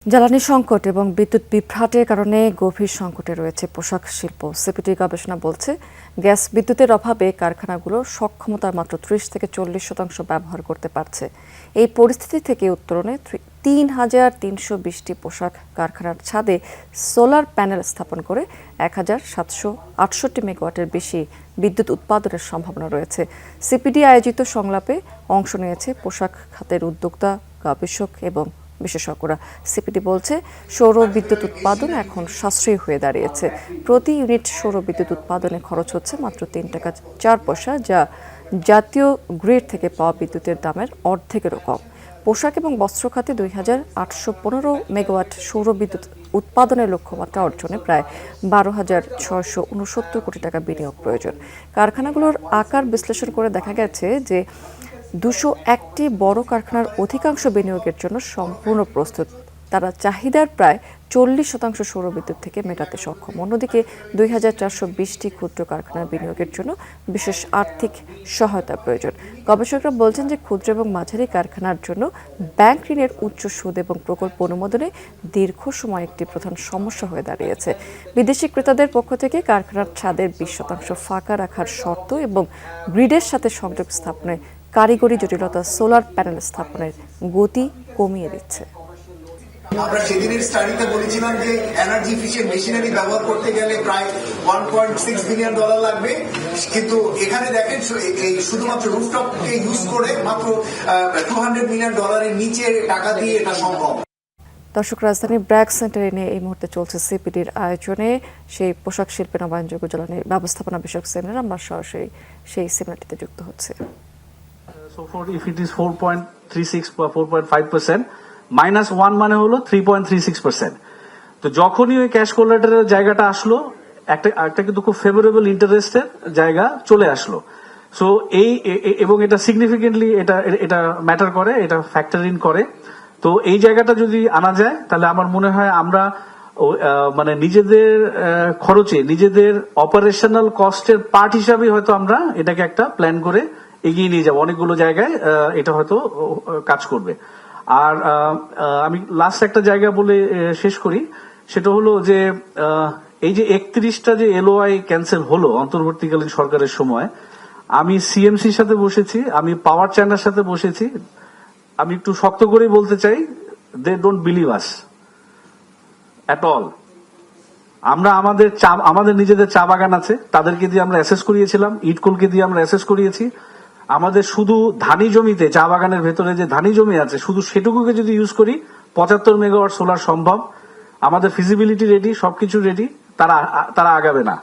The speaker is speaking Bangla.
জ্বালানি সংকট এবং বিদ্যুৎ বিভ্রাটের কারণে গভীর সংকটে রয়েছে পোশাক শিল্প। সিপিডি গবেষণা বলছে, গ্যাস বিদ্যুতের অভাবে কারখানাগুলো সক্ষমতার মাত্র 30 থেকে 40% ব্যবহার করতে পারছে। এই পরিস্থিতি থেকে উত্তরণে ৩,৩২০টি পোশাক কারখানার ছাদে সোলার প্যানেল স্থাপন করে ১,৭৬৮ মেগাওয়াটের বেশি বিদ্যুৎ উৎপাদনের সম্ভাবনা রয়েছে। সিপিডি আয়োজিত সংলাপে অংশ নিয়েছে পোশাক খাতের উদ্যোক্তা, গবেষক এবং বিশেষজ্ঞরা। সিপিডি বলছে, সৌর বিদ্যুৎ উৎপাদন এখন সাশ্রয়ী হয়ে দাঁড়িয়েছে। প্রতি ইউনিট সৌর বিদ্যুৎ উৎপাদনে খরচ হচ্ছে মাত্র ৩ টাকা ৪ পয়সা, যা জাতীয় গ্রিড থেকে পাওয়া বিদ্যুতের দামের অর্ধেকেরও কম। পোশাক এবং বস্ত্র খাতে ২,৮১৫ মেগাওয়াট সৌর বিদ্যুৎ উৎপাদনের লক্ষ্যমাত্রা অর্জনে প্রায় ১২,৬৬৯ কোটি টাকা বিনিয়োগ প্রয়োজন। কারখানাগুলোর আকার বিশ্লেষণ করে দেখা গেছে যে ২০১টি বড় কারখানার অধিকাংশ বিনিয়োগের জন্য সম্পূর্ণ প্রস্তুত। তারা চাহিদার প্রায় 40% সৌর বিদ্যুৎ থেকে মেটাতে সক্ষম। অন্যদিকে ২,৪২০টি ক্ষুদ্র কারখানার বিনিয়োগের জন্য বিশেষ আর্থিক সহায়তা প্রয়োজন। গবেষকরা বলছেন যে ক্ষুদ্র এবং মাঝারি কারখানার জন্য ব্যাংক ঋণের উচ্চ সুদ এবং প্রকল্প অনুমোদনে দীর্ঘ সময় একটি প্রধান সমস্যা হয়ে দাঁড়িয়েছে। বিদেশি ক্রেতাদের পক্ষ থেকে কারখানার ছাদের 20% ফাঁকা রাখার শর্ত এবং গ্রিডের সাথে সংযোগ স্থাপনে কারিগরি জটিলতা সোলার প্যানেল স্থাপনের গতি কমিয়ে দিচ্ছে। আমরা সেদিনের স্টাডিতে বলেছিলাম যে এনার্জি এফিশিয়েন্ট মেশিনারি ব্যবহার করতে গেলে প্রায় $1.6 বিলিয়ন লাগবে, কিন্তু এখানে দেখেন এই শুধুমাত্র রুফটপকে ইউজ করে মাত্র $200 মিলিয়ন নিচে টাকা দিয়ে এটা সম্ভব। দর্শক, রাজধানীর ব্র্যাক সেন্টারে নিয়ে এই মুহূর্তে চলছে সিপিডির আয়োজনে সেই পোশাক শিল্পে নবায়নযোগ্য জ্বালানি ব্যবস্থাপনা বিষয়ক সেমিনার। আমরা সরাসরি সেই সেমিনারটিতে যুক্ত হচ্ছে। So for if it is 4.36 বা 4.5%, -1 মানে হলো 3.36%। তো যখনই ওই ক্যাশ কোলাটেরাল জায়গাটা আসলো, একটা কিন্তু খুব ফেভারেবল ইন্টারেস্টের জায়গা চলে আসলো। সো এবং এটা সিগনিফিকেন্টলি এটা ম্যাটার করে, এটা ফ্যাক্টর ইন করে। তো এই জায়গাটা যদি আনা যায়, তাহলে আমার মনে হয় আমরা মানে নিজেদের খরচে, নিজেদের অপারেশনাল কস্টের পার্ট হিসাবে হয়তো আমরা এটাকে একটা প্ল্যান করে এগিয়ে নিয়ে যাবো। অনেকগুলো জায়গায় এটা হয়তো কাজ করবে। আর আমি লাস্ট একটা জায়গা বলে শেষ করি, সেটা হলো যে এই যে 31টা যে এলওআই ক্যান্সেল হলো অন্তর্বর্তীকালীন সরকারের সময়, আমি সিএমসির সাথে বসেছি, আমি পাওয়ার চ্যানেলের সাথে বসেছি। আমি একটু শক্ত করেই বলতে চাই, they don't believe us at all. আমরা আমাদের নিজেদের চা বাগান আছে, তাদেরকে দিয়ে আমরা অ্যাসেস করিয়েছিলাম, ইটকোলকে দিয়ে আমরা অ্যাসেস করিয়েছি। আমাদের শুধু ধানি জমিতে, চা বাগানের ভেতরে যে ধানি জমি আছে, শুধু সেটুকুকে যদি ইউজ করি 75 মেগাওয়াট সোলার সম্ভব। আমাদের ফিজিবিলিটি রেডি, সবকিছু রেডি, তারা আগাবে না।